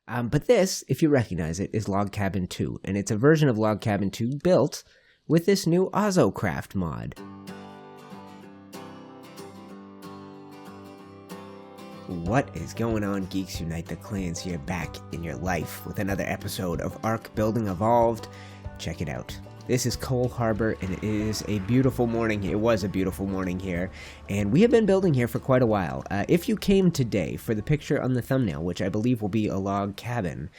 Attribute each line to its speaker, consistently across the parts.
Speaker 1: But this, if you recognize it, is Log Cabin 2, and it's a version of Log Cabin 2 built with this new OzoCraft mod. What is going on, Geeks? UniteTheClans here, back in your life with another episode of Ark Building Evolved. Check it out. This is Cole Harbour, and it is a beautiful morning. It was a beautiful morning here, and we have been building here for quite a while. If you came today for the picture on the thumbnail, which I believe will be a log cabin,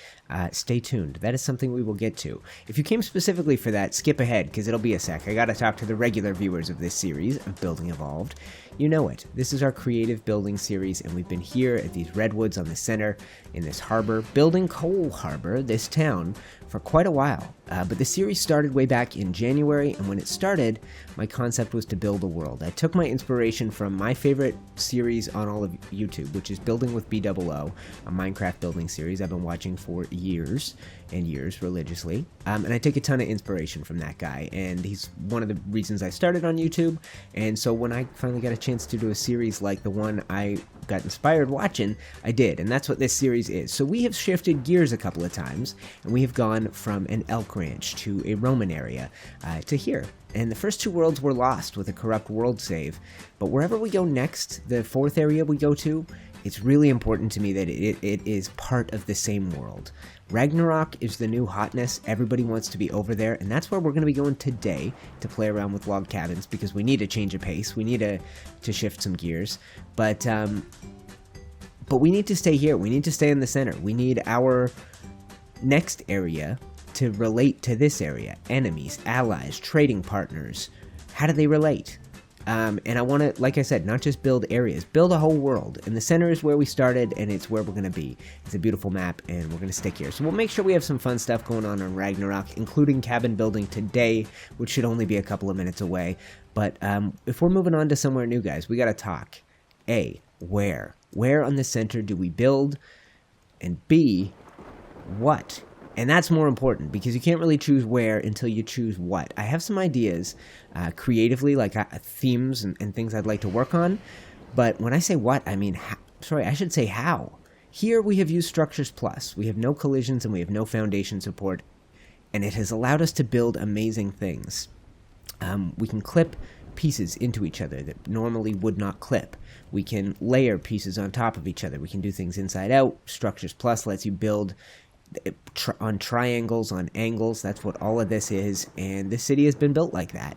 Speaker 1: stay tuned. That is something we will get to. If you came specifically for that, skip ahead, because it'll be a sec. I gotta talk to the regular viewers of this series of Building Evolved. You know it. This is our creative building series, and we've been here at these redwoods on the center in this harbor, building Cole Harbour, this town, for quite a while. But the series started way back in January, and when it started, my concept was to build a world. I took my inspiration from my favorite series on all of YouTube, which is Building with BOO, a Minecraft building series I've been watching for years and years religiously. And I take a ton of inspiration from that guy, and he's one of the reasons I started on YouTube. And so when I finally got a chance to do a series like the one I got inspired watching, I did, and that's what this series is. So we have shifted gears a couple of times, and we have gone from an Elk Ranch to a Roman area to here. And the first two worlds were lost with a corrupt world save, but wherever we go next, the fourth area we go to, it's really important to me that it is part of the same world. Ragnarok is the new hotness. Everybody wants to be over there, and that's where we're going to be going today to play around with log cabins, because we need a change of pace. We need to shift some gears, but we need to stay here. We need to stay in the center. We need our next area to relate to this area. Enemies, allies, trading partners. How do they relate? And I want to, like I said, not just build areas, build a whole world. And the center is where we started, and it's where we're going to be. It's a beautiful map, and we're going to stick here. So we'll make sure we have some fun stuff going on Ragnarok, including cabin building today, which should only be a couple of minutes away. But if we're moving on to somewhere new, guys, we got to talk. A, where? Where on the center do we build? And B, what? And that's more important, because you can't really choose where until you choose what. I have some ideas creatively, like themes and things I'd like to work on. But when I say what, I mean, I should say how. Here we have used Structures Plus. We have no collisions and we have no foundation support. And it has allowed us to build amazing things. We can clip pieces into each other that normally would not clip. We can layer pieces on top of each other. We can do things inside out. Structures Plus lets you build on triangles, on angles. That's what all of this is, and this city has been built like that.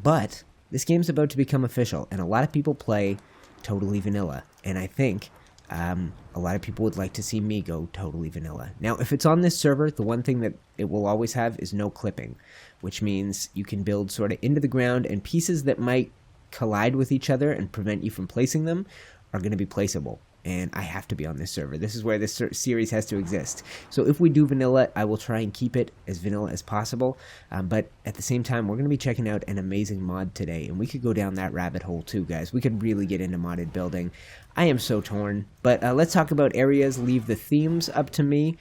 Speaker 1: But this game's about to become official, and a lot of people play totally vanilla, and I think a lot of people would like to see me go totally vanilla. Now, if it's on this server, the one thing that it will always have is no clipping, which means you can build sort of into the ground, and pieces that might collide with each other and prevent you from placing them are going to be placeable. And I have to be on this server. This is where this series has to exist. So if we do vanilla, I will try and keep it as vanilla as possible. But at the same time, we're going to be checking out an amazing mod today. And we could go down that rabbit hole too, guys. We could really get into modded building. I am so torn. But let's talk about areas. Leave the themes up to me.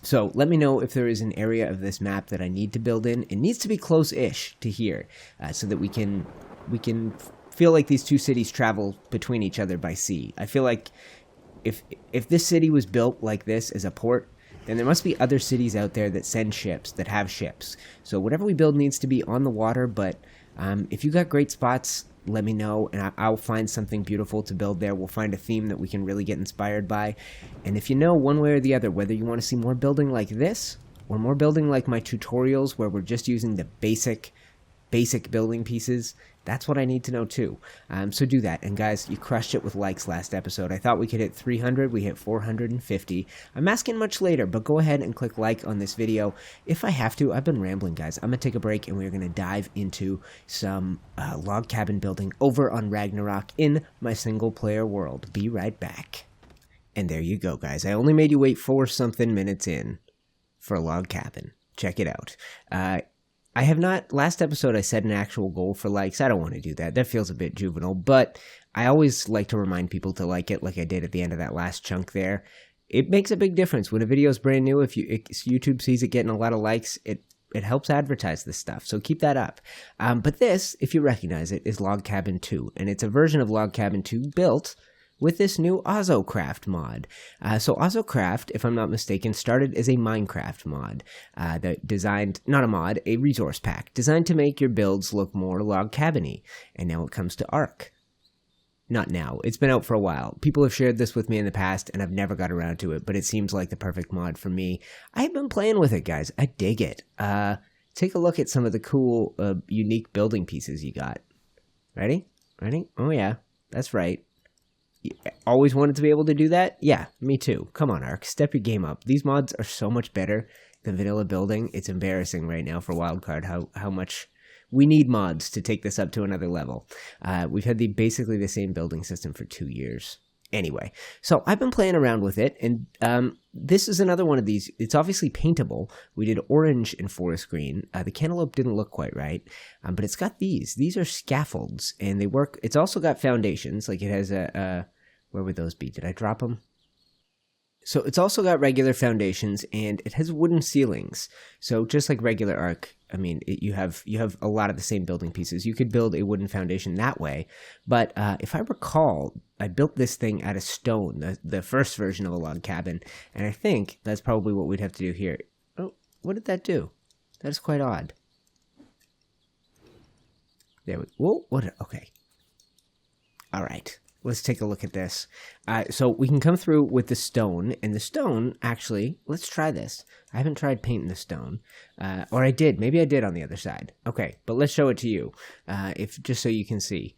Speaker 1: So let me know if there is an area of this map that I need to build in. It needs to be close-ish to here so that we can feel like these two cities travel between each other by sea. I feel like if this city was built like this as a port, then there must be other cities out there that send ships, that have ships. So whatever we build needs to be on the water, but if you got great spots, let me know, and I'll find something beautiful to build there. We'll find a theme that we can really get inspired by. And if you know one way or the other, whether you want to see more building like this, or more building like my tutorials where we're just using the basic building pieces, that's what I need to know too. So do that. And guys, you crushed it with likes last episode. I thought we could hit 300. We hit 450. I'm asking much later, but go ahead and click like on this video if I have to. I've been rambling, guys. I'm going to take a break, and we're going to dive into some log cabin building over on Ragnarok in my single player world. Be right back. And there you go, guys. I only made you wait 4-something minutes in for a log cabin. Check it out. I have not, last episode I set an actual goal for likes. I don't want to do that. That feels a bit juvenile, but I always like to remind people to like it, like I did at the end of that last chunk there. It makes a big difference when a video is brand new. If YouTube sees it getting a lot of likes, it helps advertise this stuff, so keep that up. But this, if you recognize it, is Log Cabin 2, and it's a version of Log Cabin 2 built with this new OzoCraft mod. So OzoCraft, if I'm not mistaken, started as a Minecraft mod that designed, not a mod, a resource pack, designed to make your builds look more log cabin-y. And now it comes to Ark. Not now. It's been out for a while. People have shared this with me in the past, and I've never got around to it, but it seems like the perfect mod for me. I've been playing with it, guys. I dig it. Take a look at some of the cool, unique building pieces you got. Ready? Ready? Oh, yeah. That's right. You always wanted to be able to do that? Yeah, me too. Come on, Ark. Step your game up. These mods are so much better than vanilla building. It's embarrassing right now for Wildcard how much... We need mods to take this up to another level. We've had basically the same building system for 2 years. Anyway, so I've been playing around with it, and this is another one of these. It's obviously paintable. We did orange and forest green. The cantaloupe didn't look quite right, but it's got these. These are scaffolds, and they work. It's also got foundations. Like it has where would those be? Did I drop them? So it's also got regular foundations, and it has wooden ceilings. So just like regular Ark, I mean, you have a lot of the same building pieces. You could build a wooden foundation that way. But if I recall, I built this thing out of stone, the first version of a log cabin. And I think that's probably what we'd have to do here. Oh, what did that do? That is quite odd. There we go. Whoa, what? Okay. All right. Let's take a look at this. So we can come through with the stone, and the stone, actually, let's try this. I haven't tried painting the stone, or I did. Maybe I did on the other side. Okay, but let's show it to you, just so you can see.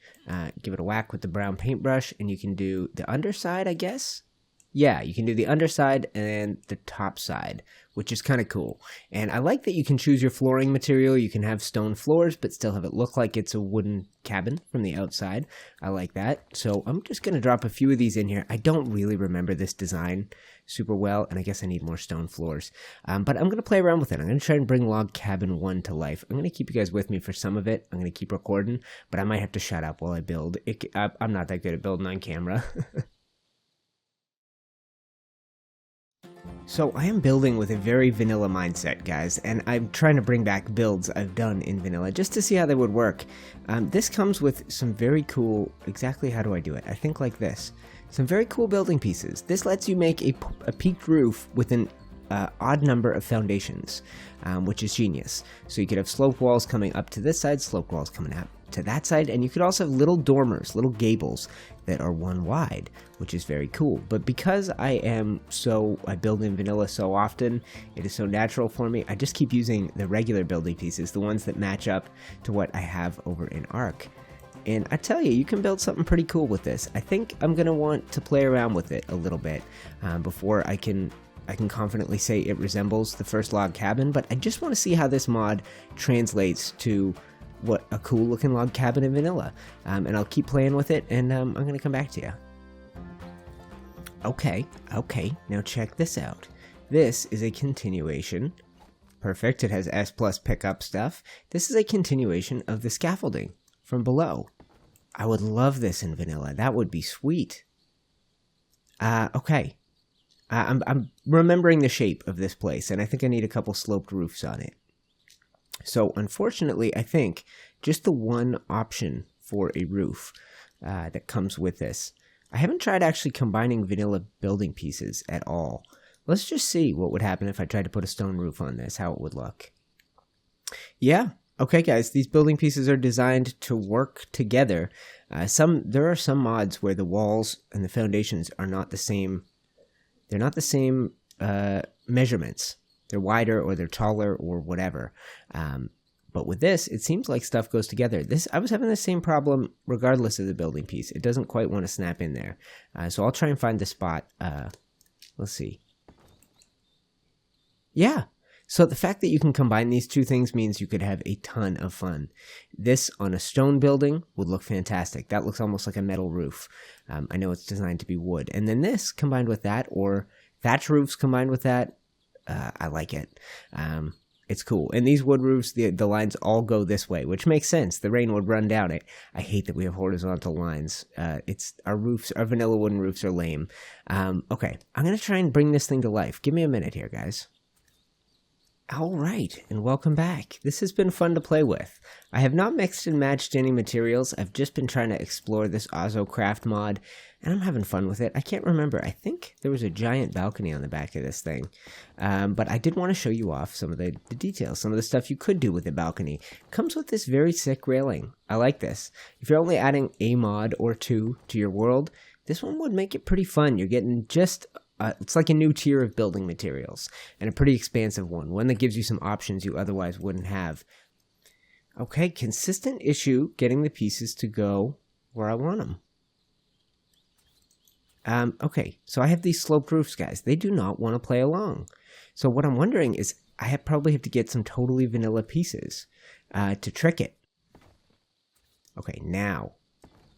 Speaker 1: Give it a whack with the brown paintbrush, and you can do the underside, I guess? Yeah, you can do the underside and the top side, which is kind of cool. And I like that you can choose your flooring material. You can have stone floors, but still have it look like it's a wooden cabin from the outside. I like that. So I'm just going to drop a few of these in here. I don't really remember this design super well, and I guess I need more stone floors. But I'm going to play around with it. I'm going to try and bring Log Cabin 1 to life. I'm going to keep you guys with me for some of it. I'm going to keep recording, but I might have to shut up while I build. I'm not that good at building on camera. So I am building with a very vanilla mindset, guys, and I'm trying to bring back builds I've done in vanilla just to see how they would work. This comes with some very cool, exactly how do I do it? I think like this. Some very cool building pieces. This lets you make a peaked roof with an odd number of foundations, which is genius. So you could have sloped walls coming up to this side, sloped walls coming out to that side, and you could also have little dormers, little gables that are one wide, which is very cool. But because I build in vanilla so often, it is so natural for me, I just keep using the regular building pieces, the ones that match up to what I have over in Ark. And I tell you, you can build something pretty cool with this. I think I'm going to want to play around with it a little bit before I can confidently say it resembles the first log cabin, but I just want to see how this mod translates to what a cool looking log cabin in vanilla. And I'll keep playing with it, and I'm going to come back to you. Okay, now check this out. This is a continuation. Perfect, it has S+ pickup stuff. This is a continuation of the scaffolding from below. I would love this in vanilla. That would be sweet. Okay. I'm remembering the shape of this place, and I think I need a couple sloped roofs on it. So, unfortunately, I think just the one option for a roof that comes with this. I haven't tried actually combining vanilla building pieces at all. Let's just see what would happen if I tried to put a stone roof on this, how it would look. Yeah, okay guys, these building pieces are designed to work together. There are some mods where the walls and the foundations are not the same. They're not the same measurements. They're wider or they're taller or whatever. But with this, it seems like stuff goes together. I was having the same problem regardless of the building piece. It doesn't quite want to snap in there. So I'll try and find the spot. Let's see. Yeah. So the fact that you can combine these two things means you could have a ton of fun. This on a stone building would look fantastic. That looks almost like a metal roof. I know it's designed to be wood. And then this combined with that, or thatch roofs combined with that, I like it. It's cool. And these wood roofs, the lines all go this way, which makes sense. The rain would run down it. I hate that we have horizontal lines. Our vanilla wooden roofs are lame. Okay, I'm going to try and bring this thing to life. Give me a minute here, guys. All right, and welcome back. This has been fun to play with. I have not mixed and matched any materials. I've just been trying to explore this OzoCraft mod. and I'm having fun with it. I can't remember. I think there was a giant balcony on the back of this thing, but I did want to show you off some of the details, some of the stuff you could do with the balcony. It comes with this very sick railing. I like this. If you're only adding a mod or two to your world, this one would make it pretty fun. You're getting just it's like a new tier of building materials, and a pretty expansive one that gives you some options you otherwise wouldn't have. Okay, consistent issue getting the pieces to go where I want them. Okay, so I have these sloped roofs, guys. They do not want to play along. So what I'm wondering is I probably have to get some totally vanilla pieces to trick it. Okay, now.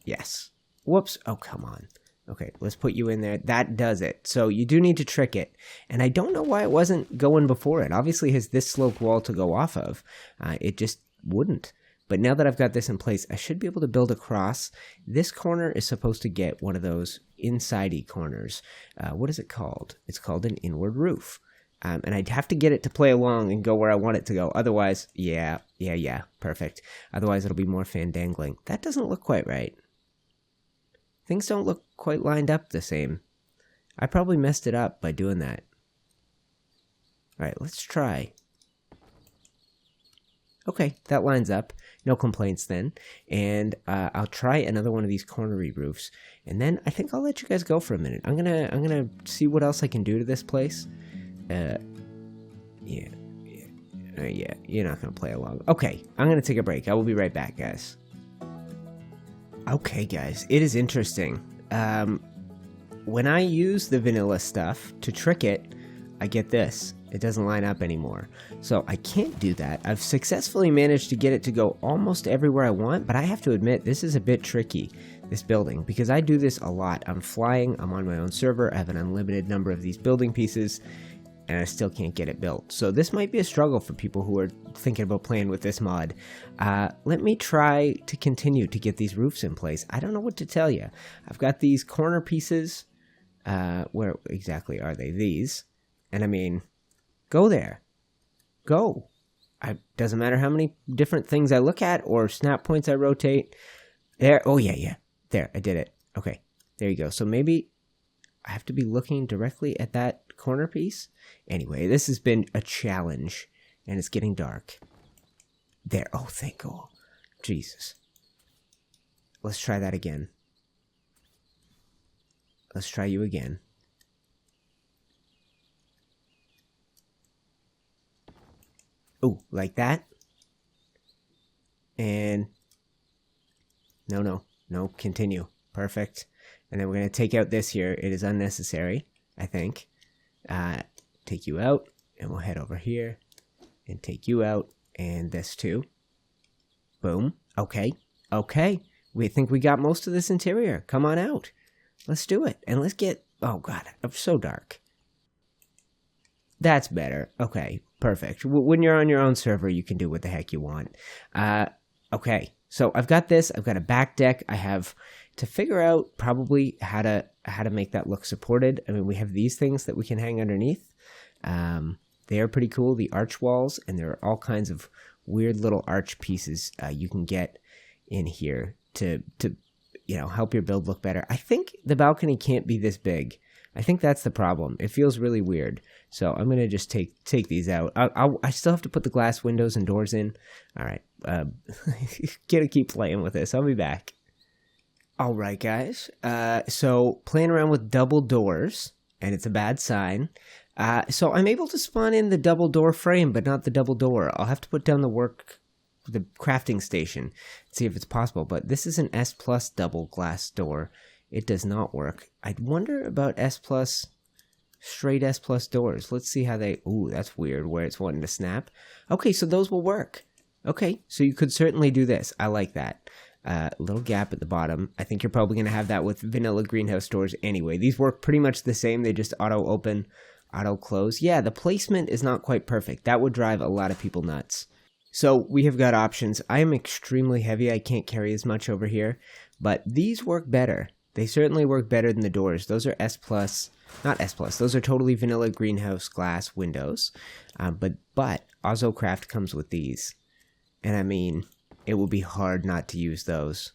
Speaker 1: Yes. Whoops. Oh, come on. Okay, let's put you in there. That does it. So you do need to trick it. And I don't know why it wasn't going before it. Obviously it has this sloped wall to go off of. It just wouldn't. But now that I've got this in place, I should be able to build across. This corner is supposed to get one of those inside-y corners. What is it called? It's called an inward roof. And I'd have to get it to play along and go where I want it to go. Otherwise, yeah, perfect. Otherwise, it'll be more fandangling. That doesn't look quite right. Things don't look quite lined up the same. I probably messed it up by doing that. All right, let's try. Okay, that lines up. No complaints then. And I'll try another one of these cornery roofs, and then I think I'll let you guys go for a minute. I'm gonna see what else I can do to this place. Yeah, you're not gonna play along. Okay, I'm gonna take a break. I will be right back, guys. Okay, guys, it is interesting. When I use the vanilla stuff to trick it, I get this. It doesn't line up anymore. So I can't do that. I've successfully managed to get it to go almost everywhere I want, but I have to admit, this is a bit tricky, this building, because I do this a lot. I'm flying, I'm on my own server, I have an unlimited number of these building pieces, and I still can't get it built. So this might be a struggle for people who are thinking about playing with this mod. Let me try to continue to get these roofs in place. I don't know what to tell you. I've got these corner pieces. Where exactly are they? These. And I mean, go there. Go. Doesn't matter how many different things I look at or snap points I rotate. There. Oh, yeah. There, I did it. Okay, there you go. So maybe I have to be looking directly at that corner piece. Anyway, this has been a challenge, and it's getting dark. There. Oh, thank God. Jesus. Let's try that again. Let's try you again. Oh, like that? And no, continue. Perfect. And then we're going to take out this here. It is unnecessary, I think. Take you out, and we'll head over here and take you out, and this too. Boom. Okay. We think we got most of this interior. Come on out. Let's do it. And let's get... Oh, God. I'm so dark. That's better. Okay. Perfect. When you're on your own server, you can do what the heck you want. Okay. So I've got this. I've got a back deck. I have to figure out probably how to make that look supported. I mean, we have these things that we can hang underneath. They are pretty cool. The arch walls. And there are all kinds of weird little arch pieces you can get in here to help your build look better. I think the balcony can't be this big. I think that's the problem. It feels really weird. So I'm going to just take these out. I still have to put the glass windows and doors in. All right. Gonna keep playing with this. I'll be back. All right, guys. So playing around with double doors, and it's a bad sign. So I'm able to spawn in the double door frame, but not the double door. I'll have to put down the crafting station, see if it's possible. But this is an S plus double glass door. It does not work. I'd wonder about straight S plus doors. Let's see how they... Ooh, that's weird where it's wanting to snap. Okay, so those will work. Okay, so you could certainly do this. I like that. Little gap at the bottom. I think you're probably going to have that with vanilla greenhouse doors anyway. These work pretty much the same. They just auto open, auto close. Yeah, the placement is not quite perfect. That would drive a lot of people nuts. So we have got options. I am extremely heavy. I can't carry as much over here, but these work better. They certainly work better than the doors. Those are S+, not S+, those are totally vanilla greenhouse glass windows. But OzoCraft comes with these. And I mean, it will be hard not to use those.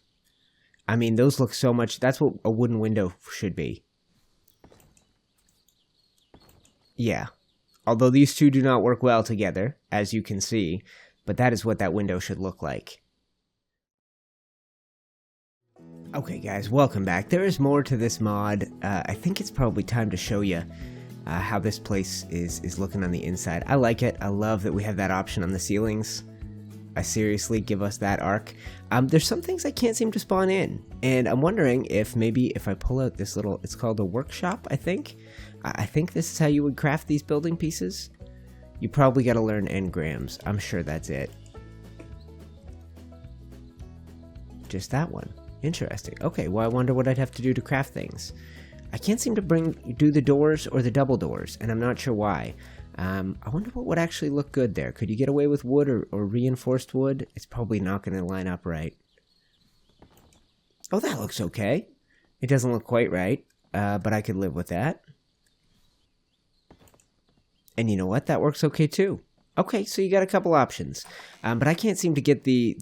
Speaker 1: I mean, those look so much. That's what a wooden window should be. Yeah. Although these two do not work well together, as you can see, but that is what that window should look like. Okay guys, welcome back. There is more to this mod. I think it's probably time to show you how this place is looking on the inside. I like it. I love that we have that option on the ceilings. I seriously give us that arc. There's some things I can't seem to spawn in, and I'm wondering if maybe if I pull out this little, it's called a workshop, I think. I think this is how you would craft these building pieces. You probably got to learn engrams. I'm sure that's it. Just that one. Interesting. Okay, well I wonder what I'd have to do to craft things. I can't seem to do the doors or the double doors, and I'm not sure why. I wonder what would actually look good there. Could you get away with wood or reinforced wood? It's probably not going to line up right. Oh, that looks okay. It doesn't look quite right, but I could live with that. And you know what? That works okay too. Okay, so you got a couple options, but I can't seem to get the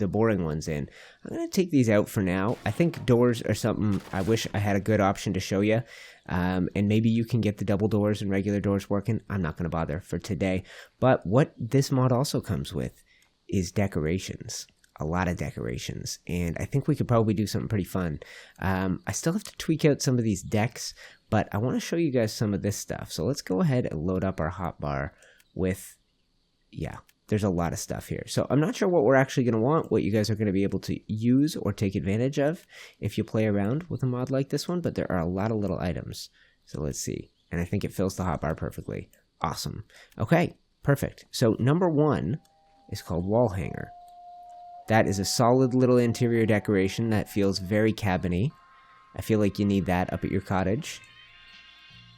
Speaker 1: boring ones in. I'm going to take these out for now. I think doors are something I wish I had a good option to show you, and maybe you can get the double doors and regular doors working. I'm not going to bother for today, but what this mod also comes with is decorations. A lot of decorations, and I think we could probably do something pretty fun. I still have to tweak out some of these decks, but I want to show you guys some of this stuff. So let's go ahead and load up our hotbar with, yeah, there's a lot of stuff here. So I'm not sure what we're actually going to want, what you guys are going to be able to use or take advantage of if you play around with a mod like this one, but there are a lot of little items. So let's see. And I think it fills the hotbar perfectly. Awesome. Okay, perfect. So number one is called wall hanger. That is a solid little interior decoration that feels very cabiny. I feel like you need that up at your cottage.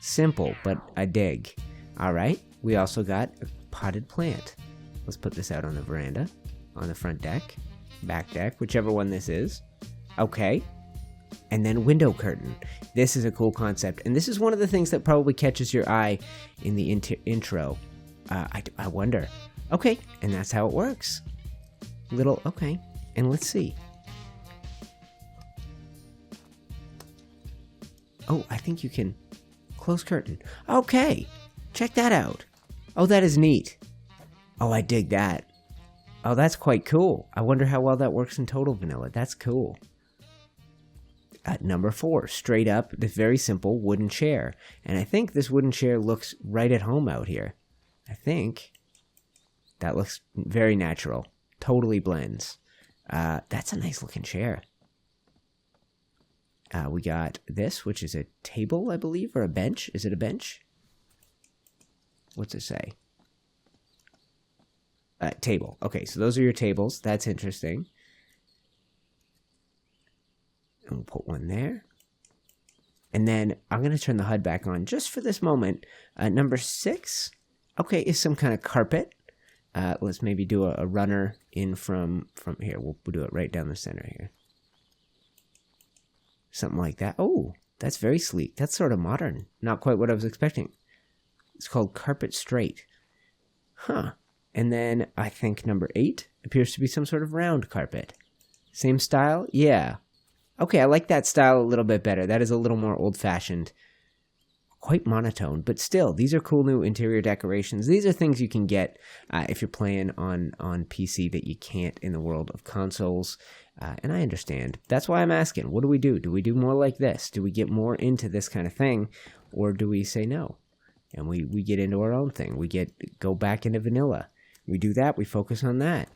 Speaker 1: Simple, but I dig. All right. We also got a potted plant. Let's put this out on the veranda, on the front deck, back deck, whichever one this is. Okay. And then window curtain. This is a cool concept. And this is one of the things that probably catches your eye in the intro. I wonder. Okay. And that's how it works. Okay. And let's see. Oh, I think you can close curtain. Okay. Check that out. Oh, that is neat. Oh, I dig that. Oh, that's quite cool. I wonder how well that works in total vanilla. That's cool. Number 4, straight up, this very simple wooden chair. And I think this wooden chair looks right at home out here. I think that looks very natural. Totally blends. That's a nice looking chair. We got this, which is a table, I believe, or a bench. Is it a bench? What's it say? Table. Okay, so those are your tables. That's interesting. And we'll put one there. And then I'm going to turn the HUD back on just for this moment. Number 6, okay, is some kind of carpet. Let's maybe do a runner in from here. We'll do it right down the center here. Something like that. Oh, that's very sleek. That's sort of modern. Not quite what I was expecting. It's called Carpet Straight. Huh. And then I think number 8 appears to be some sort of round carpet. Same style? Yeah. Okay, I like that style a little bit better. That is a little more old-fashioned. Quite monotone, but still, these are cool new interior decorations. These are things you can get if you're playing on PC that you can't in the world of consoles. And I understand. That's why I'm asking, what do we do? Do we do more like this? Do we get more into this kind of thing? Or do we say no? And we get into our own thing. We go back into vanilla. We do that. We focus on that.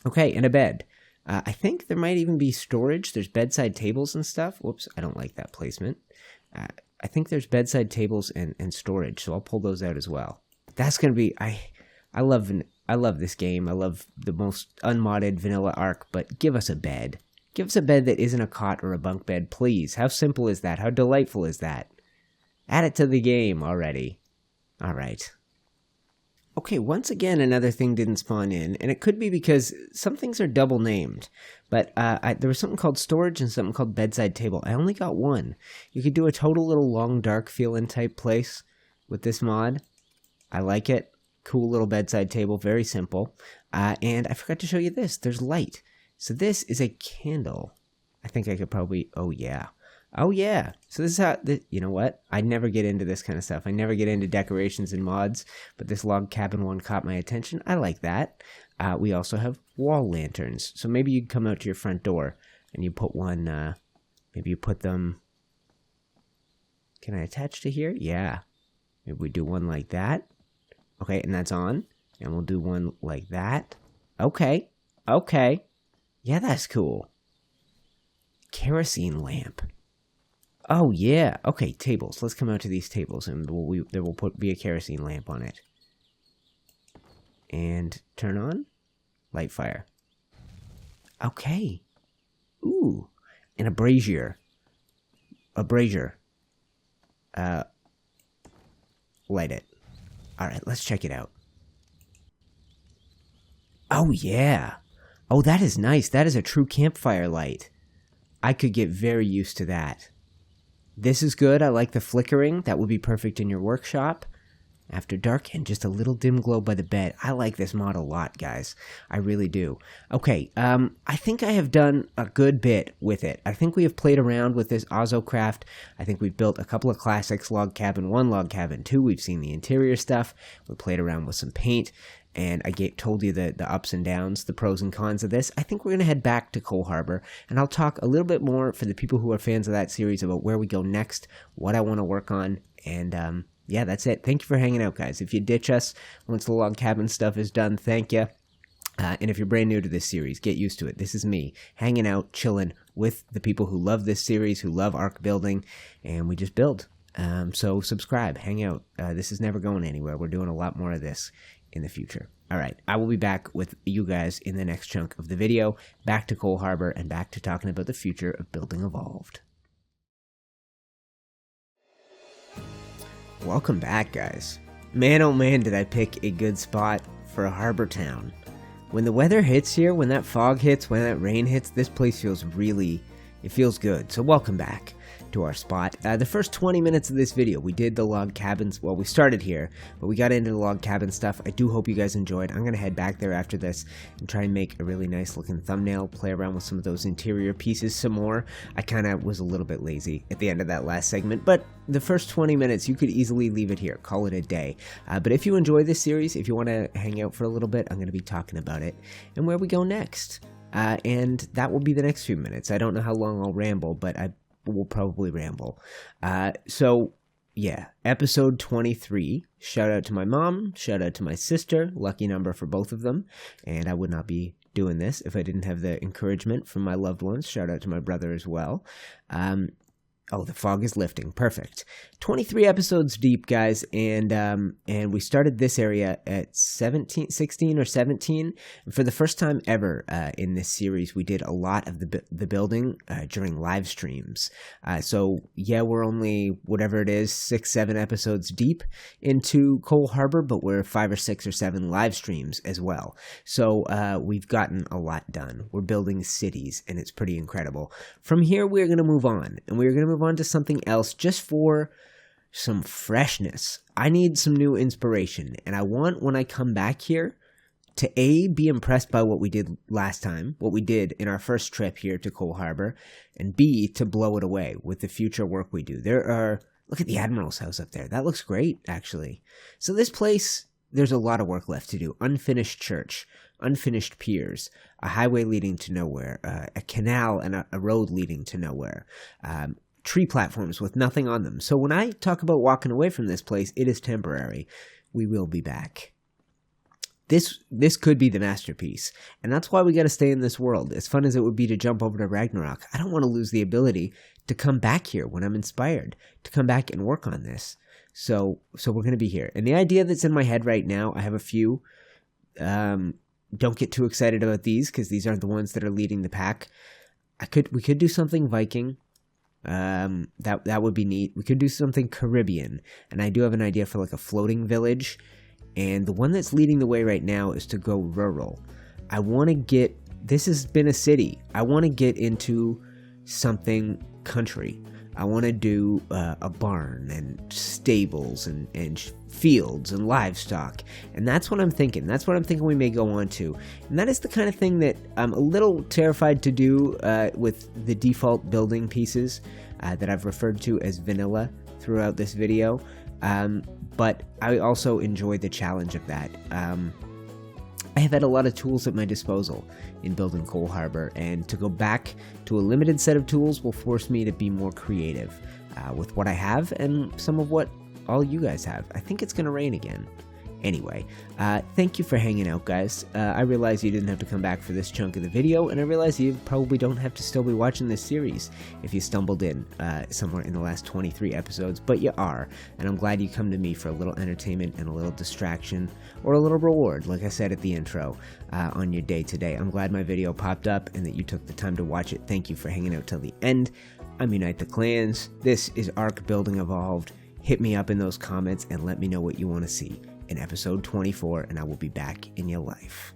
Speaker 1: Okay, and a bed. I think there might even be storage. There's bedside tables and stuff. Whoops, I don't like that placement. I think there's bedside tables and storage, so I'll pull those out as well. That's going to be... I love this game. I love the most unmodded vanilla Ark, but give us a bed. Give us a bed that isn't a cot or a bunk bed, please. How simple is that? How delightful is that? Add it to the game already. All right. Okay, once again, another thing didn't spawn in, and it could be because some things are double named, but there was something called storage and something called bedside table. I only got one. You could do a total little long, dark feeling type place with this mod. I like it. Cool little bedside table, very simple. And I forgot to show you this. There's light. So this is a candle. I think I could probably, oh yeah. Oh yeah. So this is how, you know what? I never get into this kind of stuff. I never get into decorations and mods, but this log cabin one caught my attention. I like that. We also have wall lanterns. So maybe you come out to your front door and you put one, maybe you put them, can I attach to here? Yeah. Maybe we do one like that. Okay, and that's on. And we'll do one like that. Okay. Okay. Yeah, that's cool. Kerosene lamp. Oh, yeah. Okay, tables. Let's come out to these tables, and there will be a kerosene lamp on it. And turn on. Light fire. Okay. Ooh. And a brazier. A brazier. Light it. Alright, let's check it out. Oh, yeah. Oh, that is nice. That is a true campfire light. I could get very used to that. This is good. I like the flickering. That would be perfect in your workshop. After dark and just a little dim glow by the bed. I like this mod a lot, guys. I really do. Okay, I think I have done a good bit with it. I think we have played around with this OzoCraft. I think we've built a couple of classics, log cabin 1, log cabin 2. We've seen the interior stuff. We played around with some paint. And I told you the ups and downs, the pros and cons of this. I think we're going to head back to Cole Harbour, and I'll talk a little bit more for the people who are fans of that series about where we go next, what I want to work on, and yeah, that's it. Thank you for hanging out, guys. If you ditch us once the log cabin stuff is done, thank you. And if you're brand new to this series, get used to it. This is me hanging out, chilling with the people who love this series, who love Ark building, and we just build. So subscribe, hang out. This is never going anywhere. We're doing a lot more of this in the future. All right, I will be back with you guys in the next chunk of the video, back to Cole Harbour and back to talking about the future of Building Evolved. Welcome back, guys. Man, oh man, did I pick a good spot for a harbor town. When the weather hits here, when that fog hits, when that rain hits, this place feels really, it feels good. So welcome back to our spot. The first 20 minutes of this video, we did the log cabins. Well, we started here, but we got into the log cabin stuff. I do hope you guys enjoyed. I'm going to head back there after this and try and make a really nice looking thumbnail, play around with some of those interior pieces some more. I kind of was a little bit lazy at the end of that last segment, but the first 20 minutes, you could easily leave it here, call it a day. But if you enjoy this series, if you want to hang out for a little bit, I'm going to be talking about it and where we go next. And that will be the next few minutes. I don't know how long I'll ramble, but I will probably ramble. So yeah, episode 23. Shout out to my mom, shout out to my sister, lucky number for both of them. And I would not be doing this if I didn't have the encouragement from my loved ones. Shout out to my brother as well. Oh, the fog is lifting. Perfect. 23 episodes deep, guys, and we started this area at 16 or 17. And for the first time ever in this series, we did a lot of the building during live streams. So yeah, we're only whatever it is, 6-7 episodes deep into Cole Harbour, but we're 5 or 6 or 7 live streams as well. So we've gotten a lot done. We're building cities, and it's pretty incredible. From here, we're going to move on, and we're going to move on to something else just for some freshness. I need some new inspiration, and I want, when I come back here, to A, be impressed by what we did last time, what we did in our first trip here to Cole Harbour, and B, to blow it away with the future work we do. Look at the Admiral's house up there. That looks great, actually. So this place, there's a lot of work left to do. Unfinished church, unfinished piers, a highway leading to nowhere, a canal and a road leading to nowhere, tree platforms with nothing on them. So when I talk about walking away from this place, it is temporary. We will be back. This could be the masterpiece, and that's why we got to stay in this world. As fun as it would be to jump over to Ragnarok, I don't want to lose the ability to come back here when I'm inspired, to come back and work on this. So we're going to be here. And the idea that's in my head right now, I have a few. Don't get too excited about these, because these aren't the ones that are leading the pack. We could do something Viking. That would be neat. We could do something Caribbean, and I do have an idea for like a floating village, and the one that's leading the way right now is to go rural. I want to this has been a city. I want to get into something country. I want to do a barn and stables and fields and livestock. And that's what I'm thinking. That's what I'm thinking we may go on to. And that is the kind of thing that I'm a little terrified to do with the default building pieces that I've referred to as vanilla throughout this video. But I also enjoy the challenge of that. I have had a lot of tools at my disposal in building Cole Harbour, and to go back to a limited set of tools will force me to be more creative with what I have and some of what all you guys have. I think it's going to rain again. Anyway, thank you for hanging out, guys. I realize you didn't have to come back for this chunk of the video, and I realize you probably don't have to still be watching this series if you stumbled in somewhere in the last 23 episodes, but you are, and I'm glad you come to me for a little entertainment and a little distraction, or a little reward, like I said at the intro, on your day today. I'm glad my video popped up and that you took the time to watch it. Thank you for hanging out till the end. I'm UniteTheClans. This is Ark Building Evolved. Hit me up in those comments and let me know what you want to see in episode 24, and I will be back in your life.